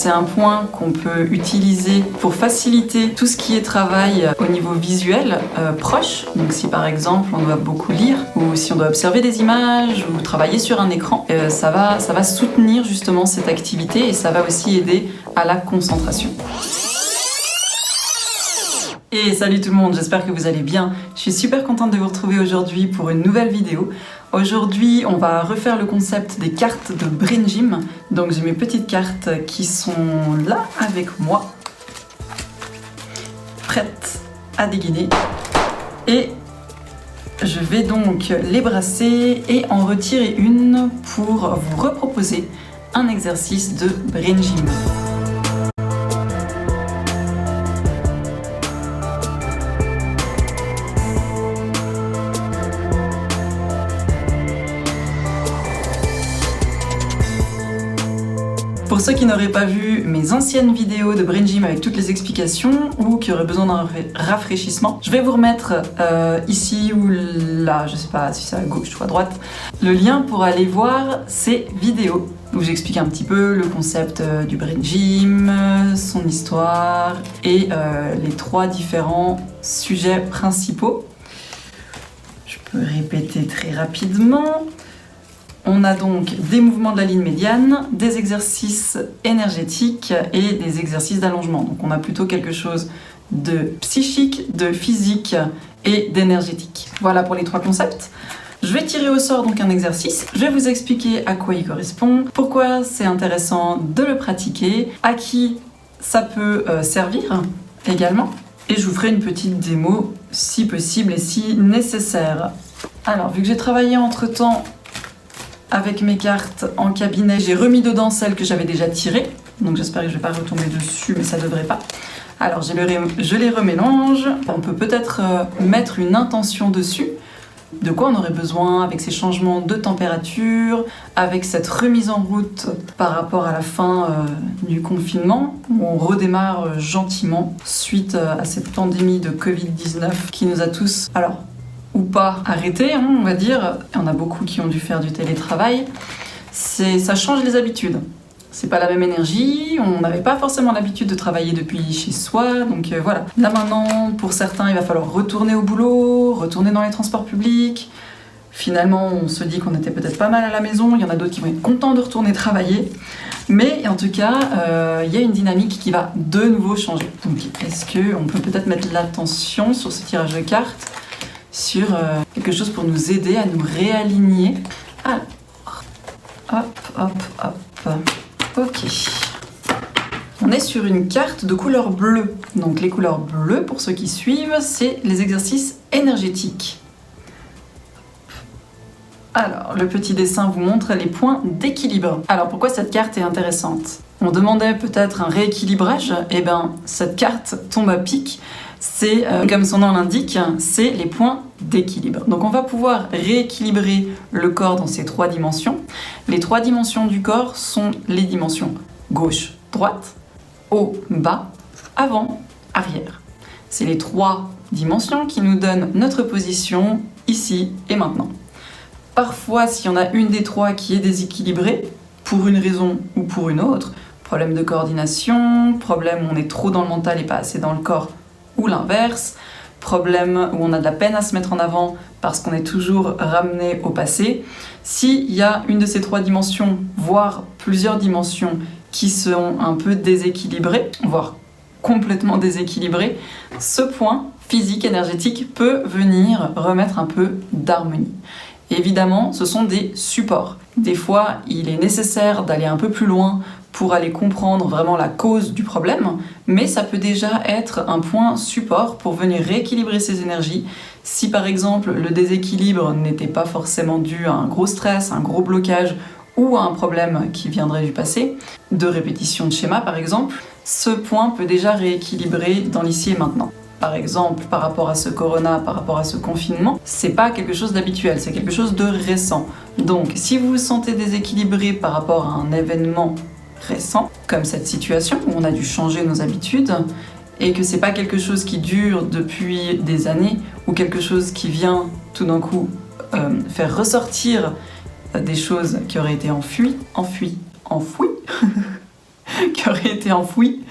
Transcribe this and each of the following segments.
C'est un point qu'on peut utiliser pour faciliter tout ce qui est travail au niveau visuel proche. Donc si par exemple on doit beaucoup lire ou si on doit observer des images ou travailler sur un écran, ça va soutenir justement cette activité et ça va aussi aider à la concentration. Et salut tout le monde, j'espère que vous allez bien. Je suis super contente de vous retrouver aujourd'hui pour une nouvelle vidéo. Aujourd'hui, on va refaire le concept des cartes de Brain Gym. Donc j'ai mes petites cartes qui sont là avec moi, prêtes à dégainer. Et je vais donc les brasser et en retirer une pour vous reproposer un exercice de Brain Gym. Pour ceux qui n'auraient pas vu mes anciennes vidéos de Brain Gym avec toutes les explications ou qui auraient besoin d'un rafraîchissement, je vais vous remettre ici ou là, je sais pas si c'est à gauche ou à droite, le lien pour aller voir ces vidéos où j'explique un petit peu le concept du Brain Gym, son histoire et les 3 différents sujets principaux. Je peux répéter très rapidement. On a donc des mouvements de la ligne médiane, des exercices énergétiques et des exercices d'allongement. Donc on a plutôt quelque chose de psychique, de physique et d'énergétique. Voilà pour les 3 concepts. Je vais tirer au sort donc un exercice, je vais vous expliquer à quoi il correspond, pourquoi c'est intéressant de le pratiquer, à qui ça peut servir également, et je vous ferai une petite démo si possible et si nécessaire. Alors vu que j'ai travaillé entre-temps avec mes cartes en cabinet, j'ai remis dedans celles que j'avais déjà tirées, donc j'espère que je ne vais pas retomber dessus, mais ça ne devrait pas. Alors je les remélange, on peut peut-être mettre une intention dessus, de quoi on aurait besoin avec ces changements de température, avec cette remise en route par rapport à la fin du confinement, où on redémarre gentiment suite à cette pandémie de Covid-19 qui nous a tous, ou pas arrêté, on va dire. On a beaucoup qui ont dû faire du télétravail. Ça change les habitudes. C'est pas la même énergie, on n'avait pas forcément l'habitude de travailler depuis chez soi, donc voilà. Là maintenant, pour certains, il va falloir retourner au boulot, retourner dans les transports publics. Finalement, on se dit qu'on était peut-être pas mal à la maison, il y en a d'autres qui vont être contents de retourner travailler. Mais en tout cas, il y a une dynamique qui va de nouveau changer. Donc est-ce qu'on peut peut-être mettre l'attention sur ce tirage de cartes sur quelque chose pour nous aider à nous réaligner. Alors, hop. Ok. On est sur une carte de couleur bleue. Donc les couleurs bleues, pour ceux qui suivent, c'est les exercices énergétiques. Alors, le petit dessin vous montre les points d'équilibre. Alors, pourquoi cette carte est intéressante ? On demandait peut-être un rééquilibrage. Eh bien, cette carte tombe à pic. C'est, comme son nom l'indique, c'est les points d'équilibre. Donc on va pouvoir rééquilibrer le corps dans ces 3 dimensions. Les 3 dimensions du corps sont les dimensions gauche, droite, haut, bas, avant, arrière. C'est les 3 dimensions qui nous donnent notre position ici et maintenant. Parfois, s'il y en a une des 3 qui est déséquilibrée, pour une raison ou pour une autre, problème de coordination, problème où on est trop dans le mental et pas assez dans le corps, ou l'inverse, problème où on a de la peine à se mettre en avant parce qu'on est toujours ramené au passé. S'il y a une de ces 3 dimensions, voire plusieurs dimensions qui sont un peu déséquilibrées, voire complètement déséquilibrées, ce point physique, énergétique peut venir remettre un peu d'harmonie. Évidemment, ce sont des supports. Des fois, il est nécessaire d'aller un peu plus loin pour aller comprendre vraiment la cause du problème, mais ça peut déjà être un point support pour venir rééquilibrer ces énergies. Si par exemple le déséquilibre n'était pas forcément dû à un gros stress, un gros blocage ou à un problème qui viendrait du passé, de répétition de schéma par exemple, ce point peut déjà rééquilibrer dans l'ici et maintenant. Par exemple, par rapport à ce corona, par rapport à ce confinement, c'est pas quelque chose d'habituel, c'est quelque chose de récent. Donc, si vous vous sentez déséquilibré par rapport à un événement récent, comme cette situation où on a dû changer nos habitudes, et que c'est pas quelque chose qui dure depuis des années, ou quelque chose qui vient tout d'un coup faire ressortir des choses qui auraient été enfouies, qui aurait été enfoui.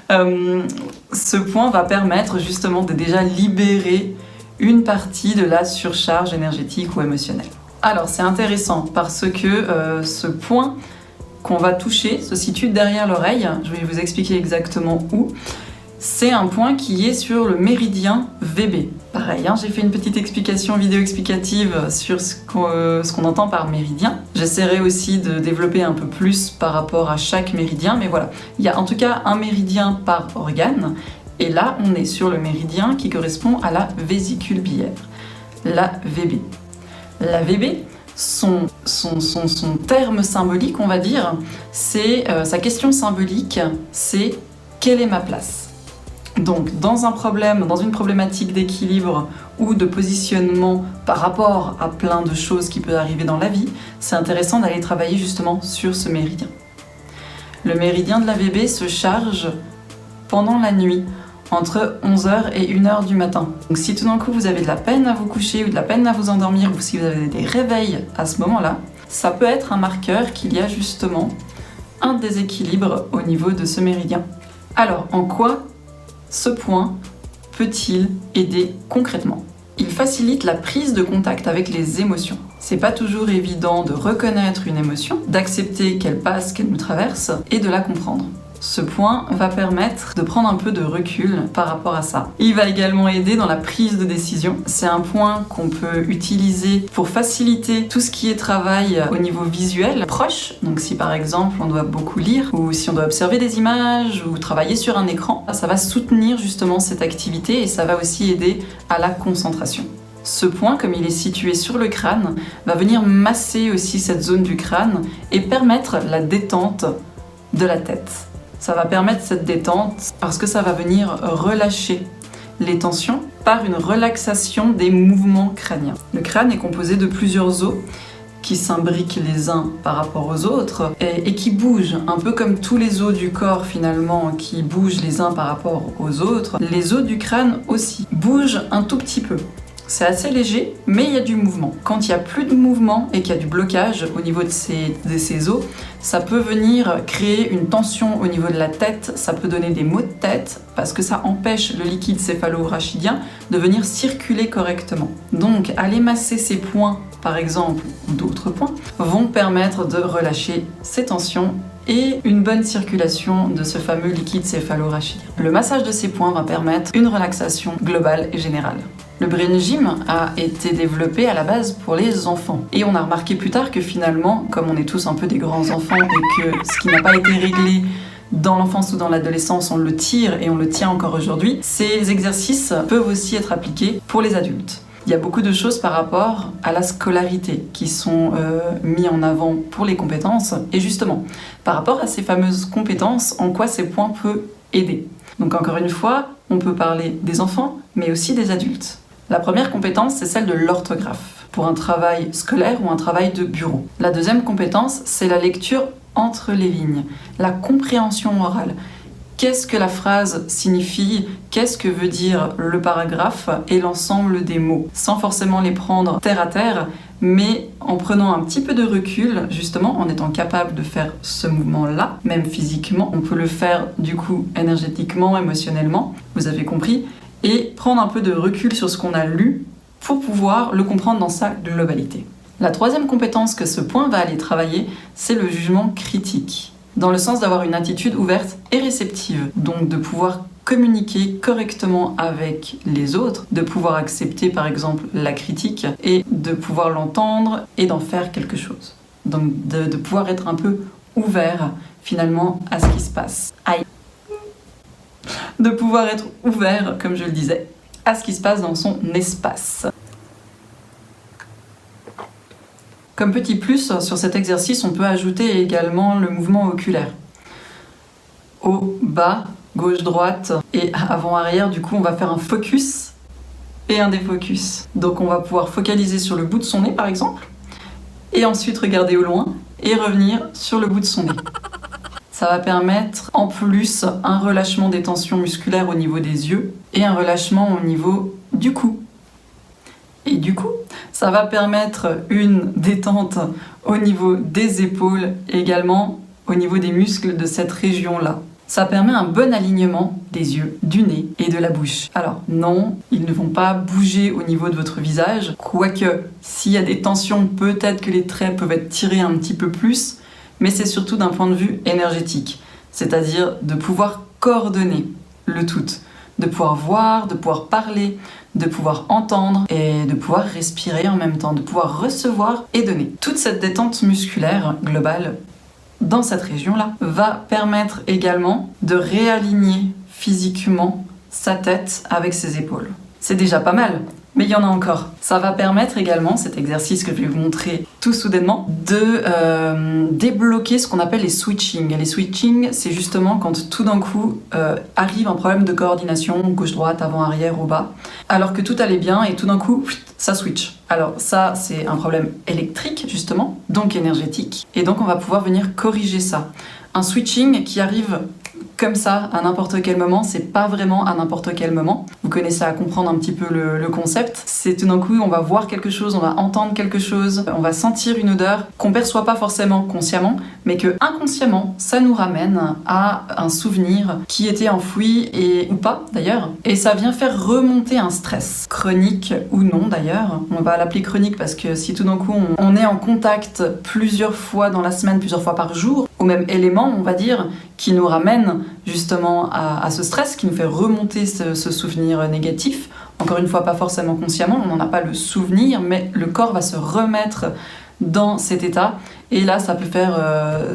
Ce point va permettre justement de déjà libérer une partie de la surcharge énergétique ou émotionnelle. Alors c'est intéressant parce que ce point qu'on va toucher se situe derrière l'oreille. Je vais vous expliquer exactement où. C'est un point qui est sur le méridien VB. Pareil, j'ai fait une petite explication vidéo explicative sur ce qu'on entend par méridien. J'essaierai aussi de développer un peu plus par rapport à chaque méridien, mais voilà. Il y a en tout cas un méridien par organe, et là on est sur le méridien qui correspond à la vésicule biliaire, la VB. La VB, son terme symbolique, on va dire, c'est sa question symbolique, c'est « quelle est ma place ?» Donc, dans une problématique d'équilibre ou de positionnement par rapport à plein de choses qui peuvent arriver dans la vie, c'est intéressant d'aller travailler justement sur ce méridien. Le méridien de la VB se charge pendant la nuit, entre 11h et 1h du matin. Donc si tout d'un coup vous avez de la peine à vous coucher ou de la peine à vous endormir, ou si vous avez des réveils à ce moment-là, ça peut être un marqueur qu'il y a justement un déséquilibre au niveau de ce méridien. Alors, en quoi ce point peut-il aider concrètement? Il facilite la prise de contact avec les émotions. C'est pas toujours évident de reconnaître une émotion, d'accepter qu'elle passe, qu'elle nous traverse, et de la comprendre. Ce point va permettre de prendre un peu de recul par rapport à ça. Il va également aider dans la prise de décision. C'est un point qu'on peut utiliser pour faciliter tout ce qui est travail au niveau visuel proche. Donc si par exemple on doit beaucoup lire, ou si on doit observer des images, ou travailler sur un écran, ça va soutenir justement cette activité et ça va aussi aider à la concentration. Ce point, comme il est situé sur le crâne, va venir masser aussi cette zone du crâne et permettre la détente de la tête. Ça va permettre cette détente parce que ça va venir relâcher les tensions par une relaxation des mouvements crâniens. Le crâne est composé de plusieurs os qui s'imbriquent les uns par rapport aux autres et qui bougent, un peu comme tous les os du corps finalement qui bougent les uns par rapport aux autres. Les os du crâne aussi bougent un tout petit peu. C'est assez léger, mais il y a du mouvement. Quand il n'y a plus de mouvement et qu'il y a du blocage au niveau de ces os, ça peut venir créer une tension au niveau de la tête, ça peut donner des maux de tête, parce que ça empêche le liquide céphalo-rachidien de venir circuler correctement. Donc, aller masser ces points, par exemple, ou d'autres points, vont permettre de relâcher ces tensions et une bonne circulation de ce fameux liquide céphalo-rachidien. Le massage de ces points va permettre une relaxation globale et générale. Le Brain Gym a été développé à la base pour les enfants. Et on a remarqué plus tard que finalement, comme on est tous un peu des grands enfants et que ce qui n'a pas été réglé dans l'enfance ou dans l'adolescence, on le tire et on le tient encore aujourd'hui, ces exercices peuvent aussi être appliqués pour les adultes. Il y a beaucoup de choses par rapport à la scolarité qui sont mis en avant pour les compétences. Et justement, par rapport à ces fameuses compétences, en quoi ces points peuvent aider. Donc encore une fois, on peut parler des enfants, mais aussi des adultes. La première compétence, c'est celle de l'orthographe, pour un travail scolaire ou un travail de bureau. La deuxième compétence, c'est la lecture entre les lignes, la compréhension orale. Qu'est-ce que la phrase signifie? Qu'est-ce que veut dire le paragraphe et l'ensemble des mots? Sans forcément les prendre terre à terre, mais en prenant un petit peu de recul, justement, en étant capable de faire ce mouvement-là, même physiquement. On peut le faire, du coup, énergétiquement, émotionnellement, vous avez compris, et prendre un peu de recul sur ce qu'on a lu pour pouvoir le comprendre dans sa globalité. La troisième compétence que ce point va aller travailler, c'est le jugement critique, dans le sens d'avoir une attitude ouverte et réceptive, donc de pouvoir communiquer correctement avec les autres, de pouvoir accepter par exemple la critique et de pouvoir l'entendre et d'en faire quelque chose. Donc de pouvoir être un peu ouvert finalement à ce qui se passe. De pouvoir être ouvert, comme je le disais, à ce qui se passe dans son espace. Comme petit plus, sur cet exercice, on peut ajouter également le mouvement oculaire. Haut, bas, gauche-droite et avant-arrière, du coup on va faire un focus et un défocus. Donc on va pouvoir focaliser sur le bout de son nez par exemple, et ensuite regarder au loin et revenir sur le bout de son nez. Ça va permettre en plus un relâchement des tensions musculaires au niveau des yeux et un relâchement au niveau du cou. Et du coup, ça va permettre une détente au niveau des épaules, également au niveau des muscles de cette région-là. Ça permet un bon alignement des yeux, du nez et de la bouche. Alors non, ils ne vont pas bouger au niveau de votre visage, quoique s'il y a des tensions, peut-être que les traits peuvent être tirés un petit peu plus, mais c'est surtout d'un point de vue énergétique, c'est-à-dire de pouvoir coordonner le tout, de pouvoir voir, de pouvoir parler, de pouvoir entendre et de pouvoir respirer en même temps, de pouvoir recevoir et donner. Toute cette détente musculaire globale dans cette région-là va permettre également de réaligner physiquement sa tête avec ses épaules. C'est déjà pas mal, mais il y en a encore. Ça va permettre également, cet exercice que je vais vous montrer tout soudainement, de débloquer ce qu'on appelle les switching. Et les switching, c'est justement quand tout d'un coup arrive un problème de coordination, gauche-droite, avant-arrière, au bas, alors que tout allait bien et tout d'un coup, ça switch. Alors ça, c'est un problème électrique justement, donc énergétique, et donc on va pouvoir venir corriger ça. Un switching qui arrive comme ça à n'importe quel moment, c'est pas vraiment à n'importe quel moment. Vous connaissez à comprendre un petit peu le concept. C'est tout d'un coup, on va voir quelque chose, on va entendre quelque chose, on va sentir une odeur qu'on perçoit pas forcément consciemment, mais que inconsciemment, ça nous ramène à un souvenir qui était enfoui ou pas d'ailleurs. Et ça vient faire remonter un stress, chronique ou non d'ailleurs. On va l'appeler chronique parce que si tout d'un coup on est en contact plusieurs fois dans la semaine, plusieurs fois par jour, au même élément, on va dire, qui nous ramène justement à ce stress, qui nous fait remonter ce souvenir négatif. Encore une fois, pas forcément consciemment, on n'en a pas le souvenir, mais le corps va se remettre dans cet état, et là ça peut faire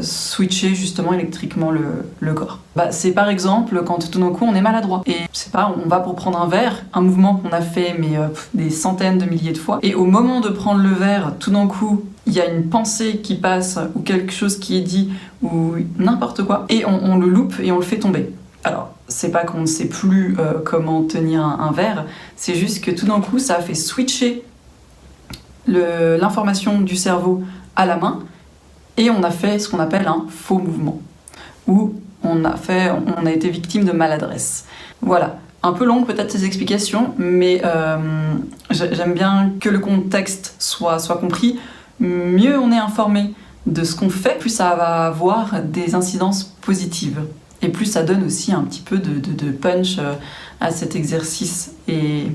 switcher justement électriquement le corps. C'est par exemple quand tout d'un coup on est maladroit, et je sais pas, on va pour prendre un verre, un mouvement qu'on a fait mais des centaines de milliers de fois, et au moment de prendre le verre, tout d'un coup il y a une pensée qui passe, ou quelque chose qui est dit, ou n'importe quoi, et on le loupe et on le fait tomber. Alors, c'est pas qu'on ne sait plus comment tenir un verre, c'est juste que tout d'un coup ça a fait switcher l'information du cerveau à la main, et on a fait ce qu'on appelle un faux mouvement, ou on a été victime de maladresse. Voilà, un peu longue peut-être ces explications, mais j'aime bien que le contexte soit compris. Mieux on est informé de ce qu'on fait, plus ça va avoir des incidences positives. Et plus ça donne aussi un petit peu de punch à cet exercice. Et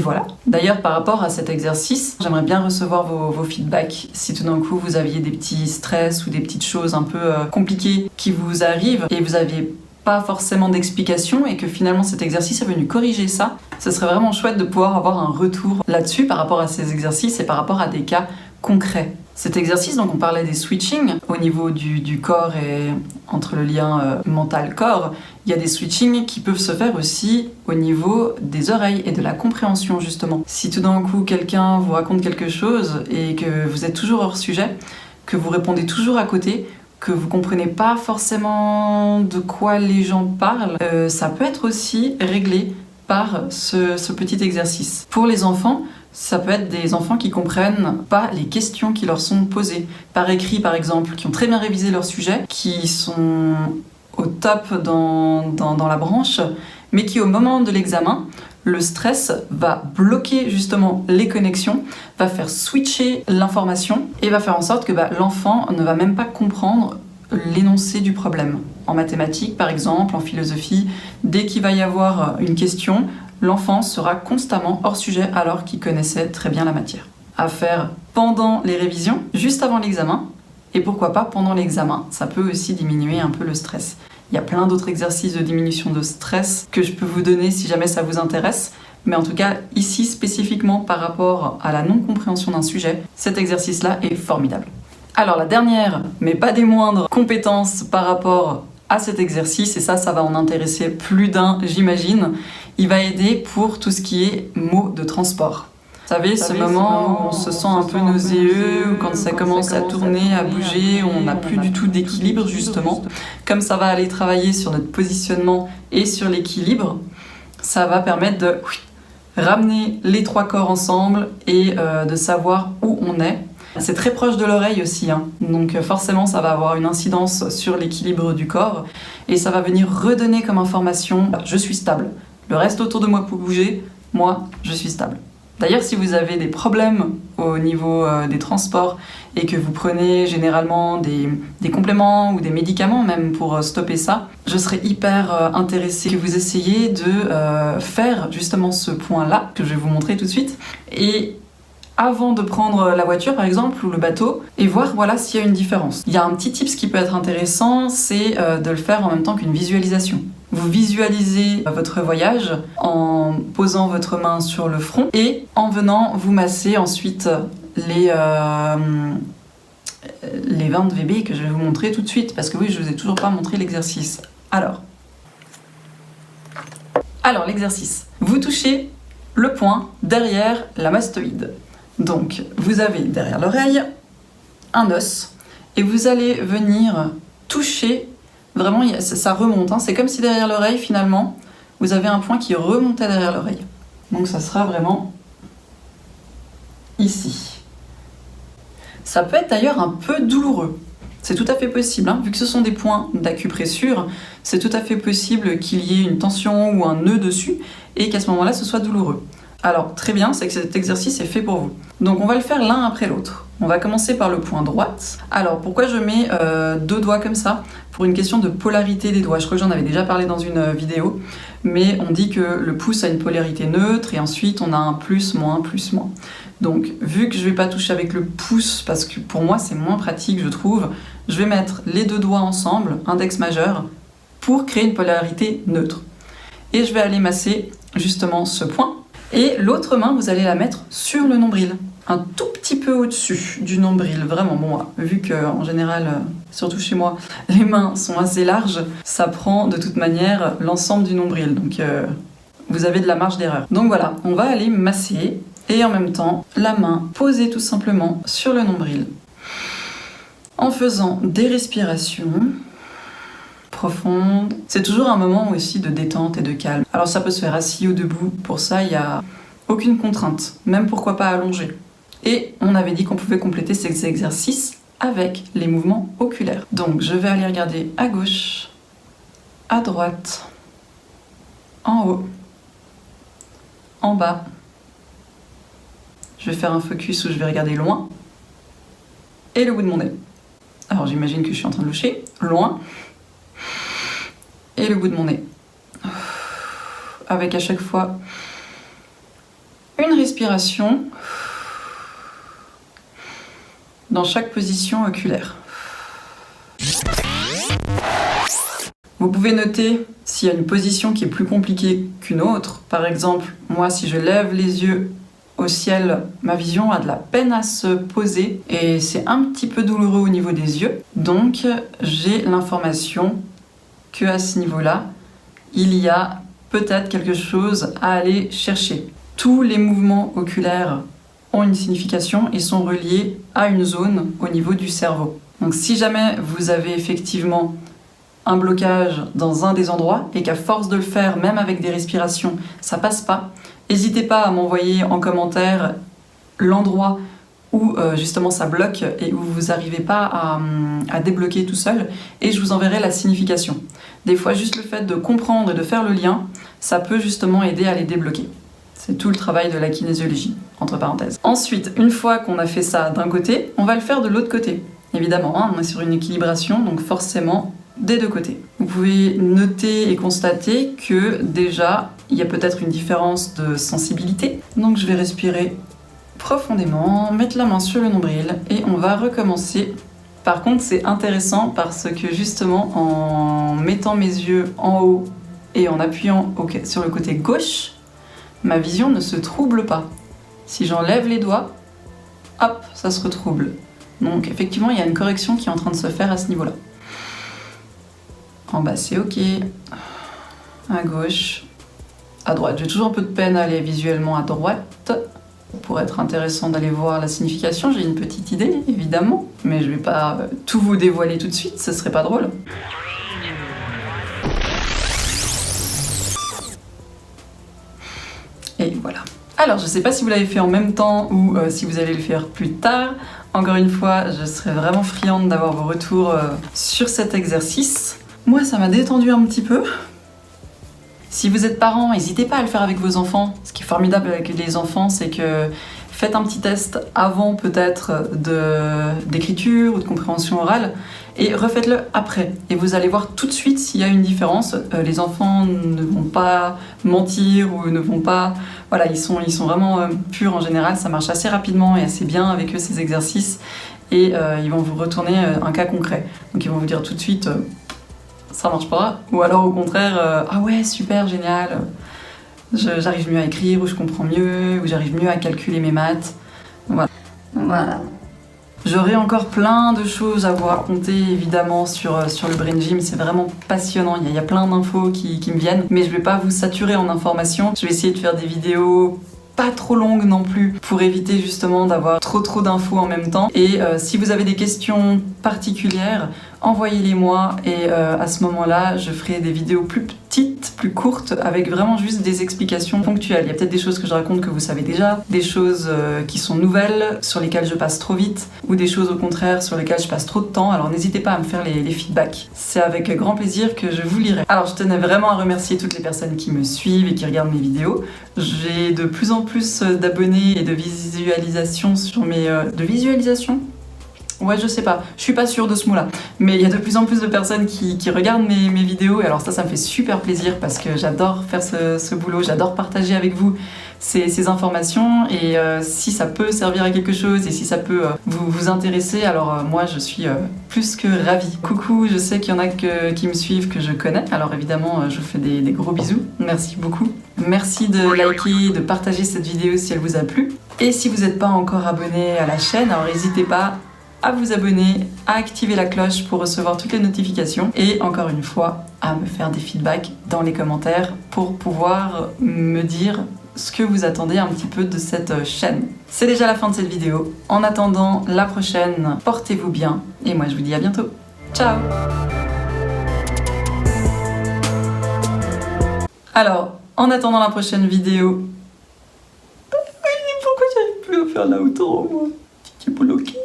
voilà. D'ailleurs, par rapport à cet exercice, j'aimerais bien recevoir vos feedbacks. Si tout d'un coup vous aviez des petits stress ou des petites choses un peu compliquées qui vous arrivent et vous n'aviez pas forcément d'explication, et que finalement cet exercice est venu corriger ça, ce serait vraiment chouette de pouvoir avoir un retour là-dessus par rapport à ces exercices et par rapport à des cas concrets. Cet exercice, donc on parlait des switching au niveau du corps et entre le lien mental-corps, il y a des switching qui peuvent se faire aussi au niveau des oreilles et de la compréhension justement. Si tout d'un coup quelqu'un vous raconte quelque chose et que vous êtes toujours hors sujet, que vous répondez toujours à côté, que vous comprenez pas forcément de quoi les gens parlent, ça peut être aussi réglé par ce petit exercice. Pour les enfants, ça peut être des enfants qui comprennent pas les questions qui leur sont posées, par écrit par exemple, qui ont très bien révisé leur sujet, qui sont au top dans la branche, mais qui au moment de l'examen, le stress va bloquer justement les connexions, va faire switcher l'information et va faire en sorte que l'enfant ne va même pas comprendre l'énoncé du problème. En mathématiques par exemple, en philosophie, dès qu'il va y avoir une question, l'enfant sera constamment hors sujet alors qu'il connaissait très bien la matière. À faire pendant les révisions, juste avant l'examen, et pourquoi pas pendant l'examen. Ça peut aussi diminuer un peu le stress. Il y a plein d'autres exercices de diminution de stress que je peux vous donner si jamais ça vous intéresse, mais en tout cas, ici spécifiquement par rapport à la non-compréhension d'un sujet, cet exercice-là est formidable. Alors la dernière, mais pas des moindres, compétence par rapport à cet exercice, et ça va en intéresser plus d'un, j'imagine, il va aider pour tout ce qui est mots de transport. Vous savez, ce moment où on se sent un peu nauséeux, ou quand ça commence à tourner, à bouger, où on n'a plus du tout d'équilibre justement. Comme ça va aller travailler sur notre positionnement et sur l'équilibre, ça va permettre de ramener les trois corps ensemble et de savoir où on est. C'est très proche de l'oreille aussi, hein. Donc forcément ça va avoir une incidence sur l'équilibre du corps et ça va venir redonner comme information « je suis stable ». Le reste autour de moi peut bouger, moi je suis stable. D'ailleurs, si vous avez des problèmes au niveau des transports et que vous prenez généralement des compléments ou des médicaments même pour stopper ça, je serais hyper intéressée que vous essayiez de faire justement ce point-là que je vais vous montrer tout de suite. Et avant de prendre la voiture par exemple ou le bateau et voir voilà s'il y a une différence. Il y a un petit tips qui peut être intéressant, c'est de le faire en même temps qu'une visualisation. Vous visualisez votre voyage en posant votre main sur le front et en venant vous masser ensuite les 20 VB que je vais vous montrer tout de suite parce que oui, je vous ai toujours pas montré l'exercice. Alors l'exercice. Vous touchez le point derrière la mastoïde. Donc, vous avez derrière l'oreille un os et vous allez venir toucher, vraiment ça remonte, hein. C'est comme si derrière l'oreille finalement, vous avez un point qui remontait derrière l'oreille. Donc ça sera vraiment ici. Ça peut être d'ailleurs un peu douloureux. C'est tout à fait possible, hein. Vu que ce sont des points d'acupressure, c'est tout à fait possible qu'il y ait une tension ou un nœud dessus et qu'à ce moment-là, ce soit douloureux. Alors, très bien, c'est que cet exercice est fait pour vous. Donc, on va le faire l'un après l'autre. On va commencer par le point droite. Alors, pourquoi je mets 2 doigts comme ça? Pour une question de polarité des doigts. Je crois que j'en avais déjà parlé dans une vidéo, mais on dit que le pouce a une polarité neutre et ensuite on a un plus, moins, plus, moins. Donc, vu que je ne vais pas toucher avec le pouce, parce que pour moi c'est moins pratique, je trouve, je vais mettre les 2 doigts ensemble, index majeur, pour créer une polarité neutre. Et je vais aller masser justement ce point. Et l'autre main, vous allez la mettre sur le nombril, un tout petit peu au-dessus du nombril, vraiment. Bon, vu qu'en général, surtout chez moi, les mains sont assez larges, ça prend de toute manière l'ensemble du nombril, donc vous avez de la marge d'erreur. Donc voilà, on va aller masser et en même temps, la main posée tout simplement sur le nombril, en faisant des respirations profonde. C'est toujours un moment aussi de détente et de calme. Alors ça peut se faire assis ou debout, pour ça il n'y a aucune contrainte, même pourquoi pas allongé. Et on avait dit qu'on pouvait compléter ces exercices avec les mouvements oculaires. Donc je vais aller regarder à gauche, à droite, en haut, en bas. Je vais faire un focus où je vais regarder loin et le bout de mon nez. Alors j'imagine que je suis en train de loucher, loin, et le bout de mon nez. Avec à chaque fois une respiration dans chaque position oculaire. Vous pouvez noter s'il y a une position qui est plus compliquée qu'une autre. Par exemple, moi si je lève les yeux au ciel, ma vision a de la peine à se poser et c'est un petit peu douloureux au niveau des yeux. Donc j'ai l'information qu'à ce niveau-là, il y a peut-être quelque chose à aller chercher. Tous les mouvements oculaires ont une signification et sont reliés à une zone au niveau du cerveau. Donc si jamais vous avez effectivement un blocage dans un des endroits et qu'à force de le faire, même avec des respirations, ça passe pas, n'hésitez pas à m'envoyer en commentaire l'endroit où justement ça bloque et où vous n'arrivez pas à débloquer tout seul et je vous enverrai la signification. Des fois juste le fait de comprendre et de faire le lien, ça peut justement aider à les débloquer. C'est tout le travail de la kinésiologie, entre parenthèses. Ensuite, une fois qu'on a fait ça d'un côté, on va le faire de l'autre côté. Évidemment, hein, on est sur une équilibration, donc forcément des 2 côtés. Vous pouvez noter et constater que déjà, il y a peut-être une différence de sensibilité. Donc je vais respirer profondément, mettre la main sur le nombril et on va recommencer. Par contre, c'est intéressant parce que justement, en mettant mes yeux en haut et en appuyant sur le côté gauche, ma vision ne se trouble pas. Si j'enlève les doigts, hop, ça se retrouble. Donc effectivement, il y a une correction qui est en train de se faire à ce niveau-là. En bas, c'est ok. À gauche, à droite. J'ai toujours un peu de peine à aller visuellement à droite. Pour être intéressant d'aller voir la signification, j'ai une petite idée, évidemment. Mais je vais pas tout vous dévoiler tout de suite, ce serait pas drôle. Et voilà. Alors, je sais pas si vous l'avez fait en même temps ou si vous allez le faire plus tard. Encore une fois, je serais vraiment friande d'avoir vos retours sur cet exercice. Moi, ça m'a détendu un petit peu. Si vous êtes parent, n'hésitez pas à le faire avec vos enfants. Ce qui est formidable avec les enfants, c'est que faites un petit test avant peut-être d'écriture ou de compréhension orale et refaites-le après. Et vous allez voir tout de suite s'il y a une différence. Les enfants ne vont pas mentir ou ne vont pas... Voilà, ils sont vraiment purs en général, ça marche assez rapidement et assez bien avec eux ces exercices. Et ils vont vous retourner un cas concret. Donc ils vont vous dire tout de suite ça marche pas, ou alors au contraire ah ouais super génial, j'arrive mieux à écrire, ou je comprends mieux, ou j'arrive mieux à calculer mes maths. Voilà. J'aurais encore plein de choses à vous raconter évidemment sur le Brain Gym, c'est vraiment passionnant, il y a plein d'infos qui me viennent, mais je vais pas vous saturer en informations, je vais essayer de faire des vidéos pas trop longue non plus pour éviter justement d'avoir trop d'infos en même temps. Et si vous avez des questions particulières, envoyez-les moi et à ce moment-là, je ferai des vidéos plus petites, plus courtes, avec vraiment juste des explications ponctuelles. Il y a peut-être des choses que je raconte que vous savez déjà, des choses qui sont nouvelles, sur lesquelles je passe trop vite, ou des choses au contraire sur lesquelles je passe trop de temps. Alors n'hésitez pas à me faire les feedbacks. C'est avec grand plaisir que je vous lirai. Alors je tenais vraiment à remercier toutes les personnes qui me suivent et qui regardent mes vidéos. J'ai de plus en plus d'abonnés et de visualisations sur mes... de visualisations ? Ouais, je sais pas, je suis pas sûre de ce mot-là. Mais il y a de plus en plus de personnes qui regardent mes vidéos et alors ça me fait super plaisir parce que j'adore faire ce boulot, j'adore partager avec vous ces informations et si ça peut servir à quelque chose et si ça peut vous intéresser, alors moi je suis plus que ravie. Coucou, je sais qu'il y en a qui me suivent que je connais, alors évidemment je vous fais des gros bisous, merci beaucoup. Merci de liker, de partager cette vidéo si elle vous a plu. Et si vous n'êtes pas encore abonné à la chaîne, alors n'hésitez pas à vous abonner, à activer la cloche pour recevoir toutes les notifications et encore une fois à me faire des feedbacks dans les commentaires pour pouvoir me dire ce que vous attendez un petit peu de cette chaîne. C'est déjà la fin de cette vidéo. En attendant la prochaine, portez-vous bien et moi je vous dis à bientôt. Ciao! Alors, en attendant la prochaine vidéo... Pourquoi j'arrive plus à faire l'outro, moi? Qui est bloqué.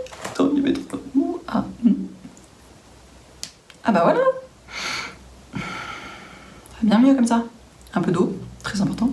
Ah bah voilà. Bien mieux comme ça. Un peu d'eau, très important.